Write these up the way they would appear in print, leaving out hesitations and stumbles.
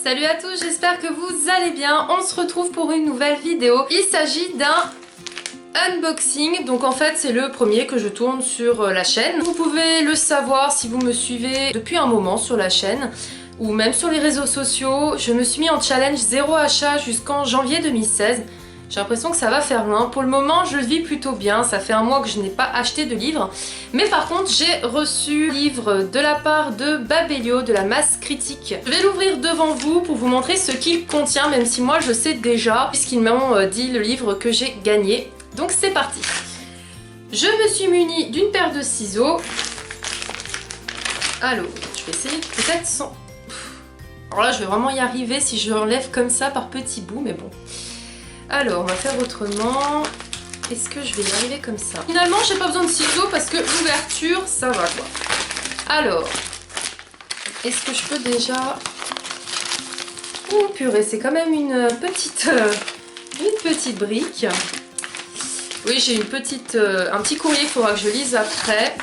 Salut à tous, j'espère que vous allez bien. On se retrouve pour une nouvelle vidéo. Il s'agit d'un unboxing, donc en fait c'est le premier que je tourne sur la chaîne. Vous pouvez le savoir si vous me suivez depuis un moment sur la chaîne ou même sur les réseaux sociaux. Je me suis mis en challenge zéro achat jusqu'en janvier 2016. J'ai l'impression que ça va faire loin. Pour le moment, je le vis plutôt bien. Ça fait un mois que je n'ai pas acheté de livre. Mais par contre, j'ai reçu un livre de la part de Babelio, de la masse critique. Je vais l'ouvrir devant vous pour vous montrer ce qu'il contient, même si moi je sais déjà, puisqu'ils m'ont dit le livre que j'ai gagné. Donc c'est parti. Je me suis munie d'une paire de ciseaux. Alors, je vais essayer peut-être sans... Alors là, je vais vraiment y arriver si je l'enlève comme ça par petits bouts, mais bon. Alors, on va faire autrement. Est-ce que je vais y arriver comme ça? Finalement, j'ai pas besoin de ciseaux parce que l'ouverture, ça va quoi. Alors, est-ce que je peux déjà... Oh purée, c'est quand même une petite brique. Oui, j'ai un petit courrier qu'il faudra que je lise après.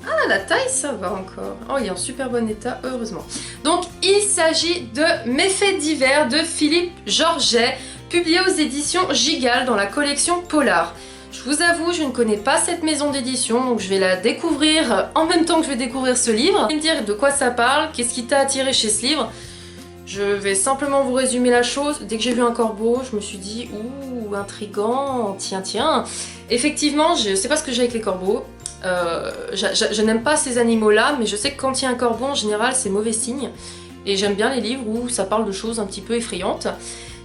Ah, la taille, ça va encore. Oh, il est en super bon état, heureusement. Donc, il s'agit de Mes faits divers de Philippe Georget, publié aux éditions Gigal dans la collection Polar. Je vous avoue, je ne connais pas cette maison d'édition, donc je vais la découvrir en même temps que je vais découvrir ce livre. Vous allez me dire de quoi ça parle, qu'est-ce qui t'a attiré chez ce livre. Je vais simplement vous résumer la chose. Dès que j'ai vu un corbeau, je me suis dit, ouh, intriguant, tiens. Effectivement, je sais pas ce que j'ai avec les corbeaux. Je n'aime pas ces animaux-là, mais je sais que quand il y a un corbeau, en général, c'est mauvais signe. Et j'aime bien les livres où ça parle de choses un petit peu effrayantes.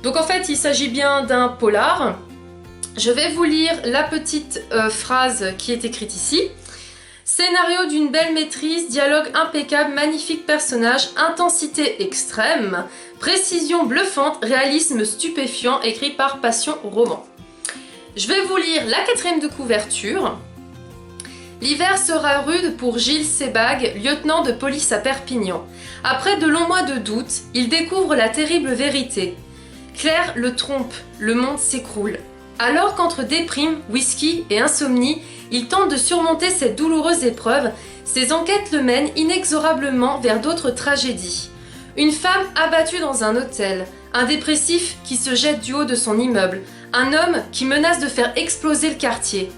Donc en fait, il s'agit bien d'un polar. Je vais vous lire la petite phrase qui est écrite ici. Scénario d'une belle maîtrise, dialogue impeccable, magnifique personnage, intensité extrême, précision bluffante, réalisme stupéfiant, écrit par Passion Roman. Je vais vous lire la quatrième de couverture. L'hiver sera rude pour Gilles Sebag, lieutenant de police à Perpignan. Après de longs mois de doute, il découvre la terrible vérité. Claire le trompe, le monde s'écroule. Alors qu'entre déprime, whisky et insomnie, il tente de surmonter cette douloureuse épreuve, ses enquêtes le mènent inexorablement vers d'autres tragédies. Une femme abattue dans un hôtel, un dépressif qui se jette du haut de son immeuble, un homme qui menace de faire exploser le quartier.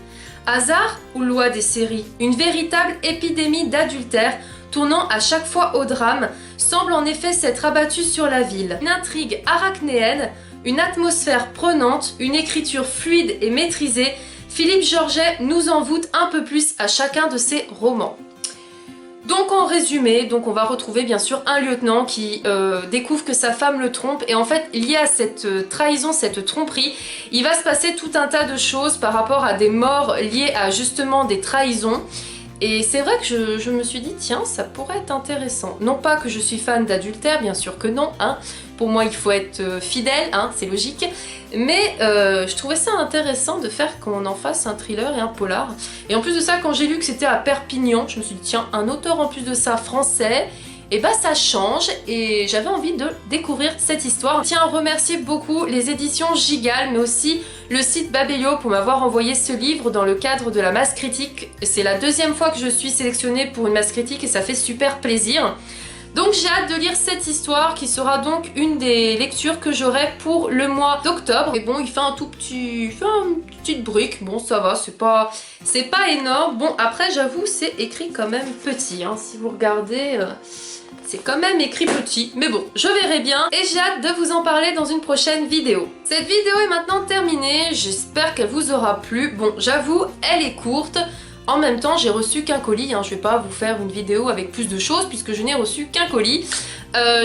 Hasard ou loi des séries, une véritable épidémie d'adultère tournant à chaque fois au drame semble en effet s'être abattue sur la ville. Une intrigue arachnéenne, une atmosphère prenante, une écriture fluide et maîtrisée, Philippe Georget nous envoûte un peu plus à chacun de ses romans. Donc en résumé, on va retrouver bien sûr un lieutenant qui découvre que sa femme le trompe et en fait lié à cette trahison, cette tromperie, il va se passer tout un tas de choses par rapport à des morts liées à justement des trahisons. Et c'est vrai que je me suis dit, tiens, ça pourrait être intéressant. Non pas que je suis fan d'adultère, bien sûr que non, hein. Pour moi il faut être fidèle, hein, c'est logique. Mais je trouvais ça intéressant de faire qu'on en fasse un thriller et un polar. Et en plus de ça, quand j'ai lu que c'était à Perpignan, je me suis dit, tiens, un auteur en plus de ça français, et bah ça change et j'avais envie de découvrir cette histoire. Je tiens à remercier beaucoup les éditions Gigal mais aussi le site Babelio pour m'avoir envoyé ce livre dans le cadre de la masse critique. C'est la deuxième fois que je suis sélectionnée pour une masse critique et ça fait super plaisir. Donc j'ai hâte de lire cette histoire qui sera donc une des lectures que j'aurai pour le mois d'octobre. Et bon, il fait une petite brique, bon ça va, c'est pas énorme. Bon après j'avoue c'est écrit quand même petit, hein. Si vous regardez... c'est quand même écrit petit, mais bon, je verrai bien et j'ai hâte de vous en parler dans une prochaine vidéo. Cette vidéo est maintenant terminée, j'espère qu'elle vous aura plu. Bon, j'avoue, elle est courte. En même temps, j'ai reçu qu'un colis, hein. Je vais pas vous faire une vidéo avec plus de choses puisque je n'ai reçu qu'un colis.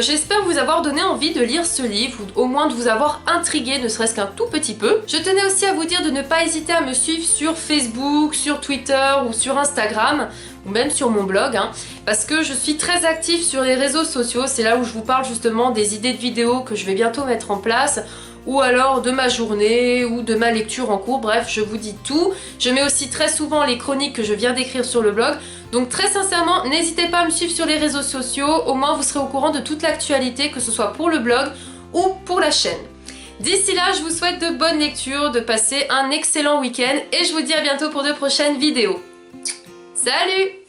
J'espère vous avoir donné envie de lire ce livre ou au moins de vous avoir intrigué, ne serait-ce qu'un tout petit peu. Je tenais aussi à vous dire de ne pas hésiter à me suivre sur Facebook, sur Twitter ou sur Instagram ou même sur mon blog, hein, parce que je suis très active sur les réseaux sociaux. C'est là où je vous parle justement des idées de vidéos que je vais bientôt mettre en place, ou alors de ma journée ou de ma lecture en cours, bref je vous dis tout. Je mets aussi très souvent les chroniques que je viens d'écrire sur le blog, donc très sincèrement n'hésitez pas à me suivre sur les réseaux sociaux, au moins vous serez au courant de toute l'actualité, que ce soit pour le blog ou pour la chaîne. D'ici là je vous souhaite de bonnes lectures, de passer un excellent week-end et je vous dis à bientôt pour de prochaines vidéos. Salut!